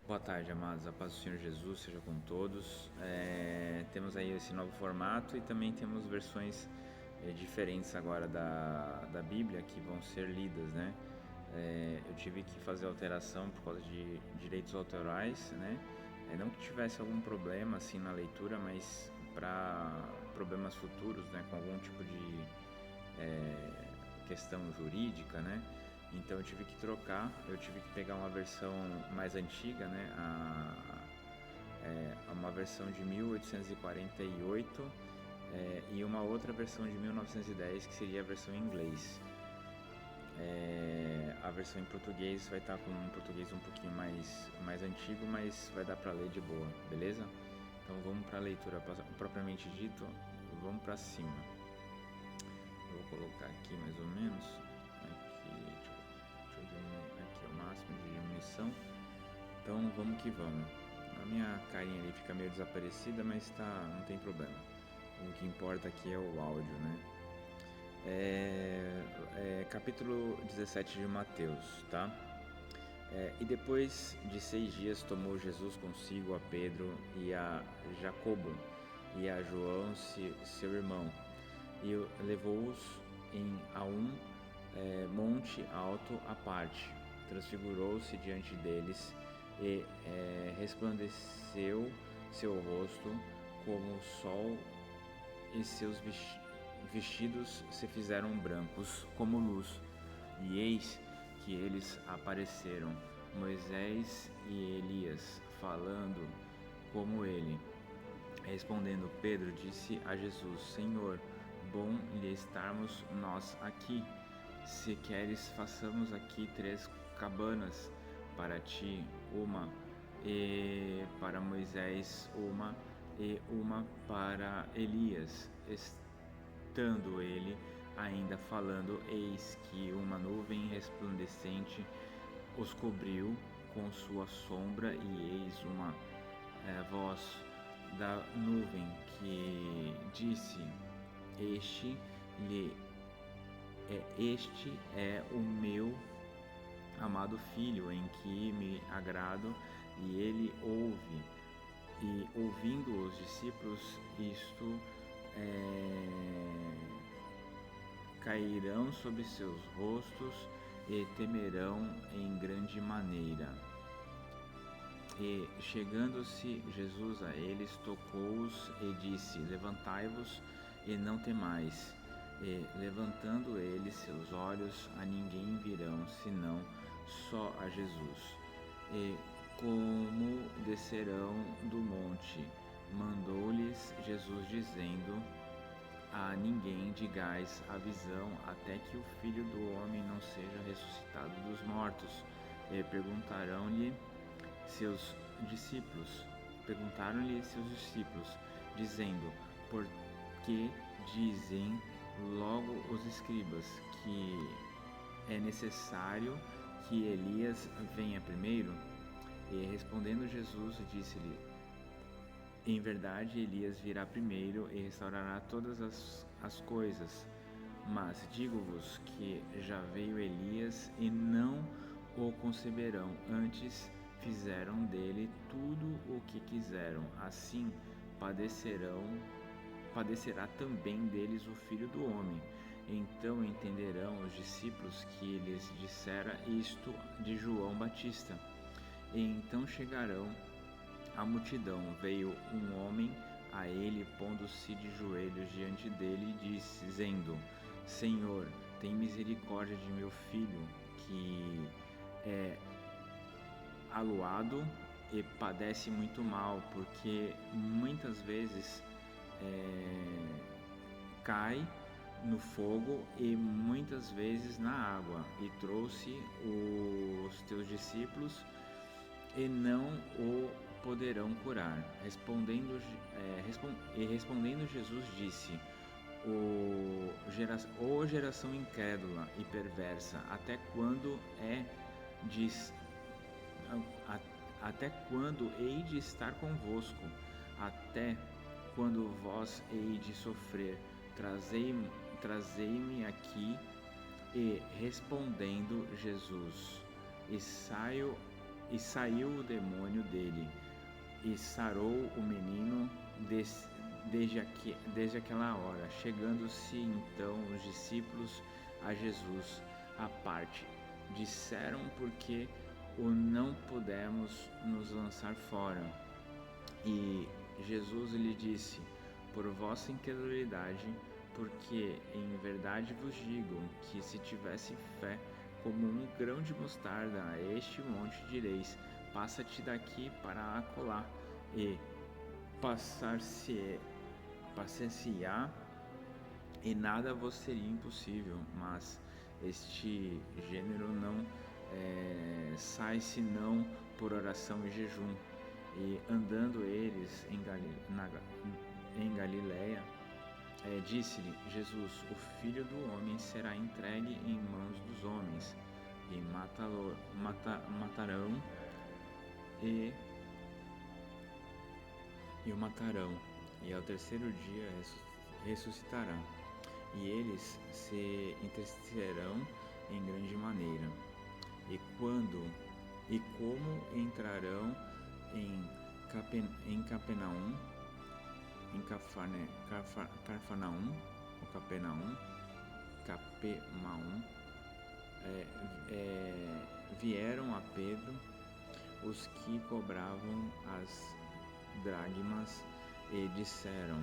Boa tarde, amados. A paz do Senhor Jesus seja com todos. Temos aí esse novo formato e também temos versões diferentes agora da Bíblia que vão ser lidas, né? Eu tive que fazer alteração por causa de direitos autorais, né? Não que tivesse algum problema assim na leitura, mas para problemas futuros, né? Com algum tipo de questão jurídica, né? Então eu tive que trocar, eu tive que pegar uma versão mais antiga, né? Uma versão de 1848 e uma outra versão de 1910, que seria a versão em inglês. A versão em português vai estar com um português um pouquinho mais antigo, mas vai dar para ler de boa, beleza? Então vamos para a leitura propriamente dito, vamos para cima. Eu vou colocar aqui mais ou menos, aqui, deixa eu diminuir aqui o máximo de diminuição. Então vamos que vamos. A minha carinha ali fica meio desaparecida, mas não tem problema. O que importa aqui é o áudio, né? Capítulo 17 de Mateus, tá? E depois de 6 dias tomou Jesus consigo a Pedro e a Jacobo e a João, seu irmão, e levou-os a um monte alto à parte. Transfigurou-se diante deles e resplandeceu seu rosto como o sol, e seus vestidos se fizeram brancos como luz. E eis que eles apareceram, Moisés e Elias, falando como ele. Respondendo Pedro, disse a Jesus: Senhor, bom lhe estarmos nós aqui. Se queres, façamos aqui 3 cabanas, para ti uma, e para Moisés uma, e uma para Elias. Estando ele ainda falando, eis que uma nuvem resplandecente os cobriu com sua sombra, e eis uma voz da nuvem que disse: Este é o meu amado filho, em que me agrado. E ele ouve. E ouvindo os discípulos isto, cairão sobre seus rostos e temerão em grande maneira. E chegando-se Jesus a eles, tocou-os e disse: Levantai-vos e não temais. E levantando eles seus olhos, a ninguém virão, senão só a Jesus. E como descerão do monte, mandou-lhes Jesus, dizendo: A ninguém digais a visão, até que o Filho do Homem não seja ressuscitado dos mortos. E perguntaram-lhe seus discípulos, dizendo: Por que dizem logo os escribas que é necessário que Elias venha primeiro? E respondendo Jesus, disse-lhe: Em verdade, Elias virá primeiro e restaurará todas as coisas. Mas digo-vos que já veio Elias e não o conceberão, antes fizeram dele tudo o que quiseram. Assim padecerá também deles o Filho do Homem. Então entenderão os discípulos que lhes dissera isto de João Batista. E então chegarão a multidão. Veio um homem a ele, pondo-se de joelhos diante dele, dizendo: Senhor, tem misericórdia de meu filho, que é aluado e padece muito mal, porque muitas vezes cai no fogo e muitas vezes na água. E trouxe os teus discípulos e não o poderão curar. Respondendo Jesus, disse: Ó geração incrédula e perversa, até quando hei de estar convosco? Até quando vós hei de sofrer? Trazei-me aqui. E respondendo Jesus: E saiu o demônio dele, e sarou o menino desde aquela hora. Chegando-se então os discípulos a Jesus à parte, disseram: por que o não pudemos nos lançar fora? E Jesus lhe disse: por vossa incredulidade, porque em verdade vos digo que se tivesse fé como um grão de mostarda, a este monte direis: passa-te daqui para acolá, e passar-se-á, e nada vos seria impossível. Mas este gênero não sai senão por oração e jejum. E andando eles em Galiléia, disse-lhe Jesus: o Filho do Homem será entregue em mãos dos homens, e matarão, e o matarão, e ao terceiro dia ressuscitará. E eles se entristecerão em grande maneira. E como entrarão em Capernaum, vieram a Pedro os que cobravam as dracmas e disseram: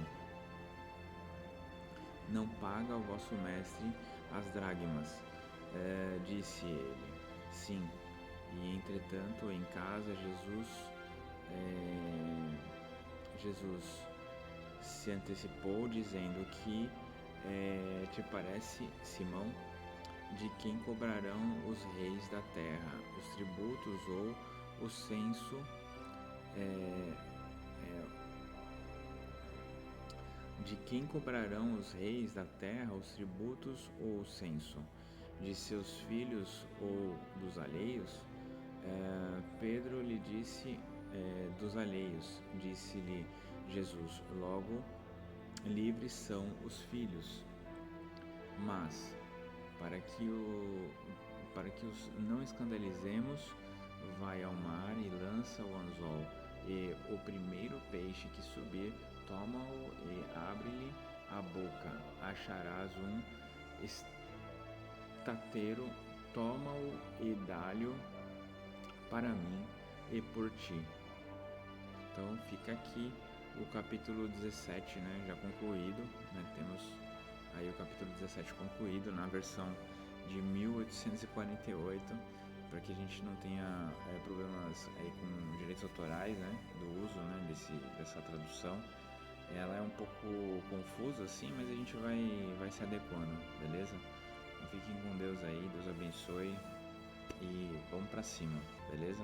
não paga o vosso mestre as dracmas? Disse ele: sim. E entretanto em casa Jesus se antecipou, dizendo: que te parece, Simão, de quem cobrarão os reis da terra os tributos ou o censo? De quem cobrarão os reis da terra os tributos ou o censo? De seus filhos ou dos alheios? Pedro lhe disse: dos alheios. Disse-lhe Jesus: logo, livres são os filhos. Mas, para que os não escandalizemos, vai ao mar e lança o anzol, e o primeiro peixe que subir, toma-o e abre-lhe a boca. Acharás um estateiro, toma-o e dá-lhe para mim e por ti. Então fica aqui o capítulo 17, né, já concluído, né? Temos aí o capítulo 17 concluído na versão de 1848, para que a gente não tenha problemas aí com direitos autorais, né, do uso, né, dessa tradução. Ela é um pouco confusa assim, mas a gente vai se adequando, beleza? Então fiquem com Deus aí, Deus abençoe e vamos pra cima, beleza?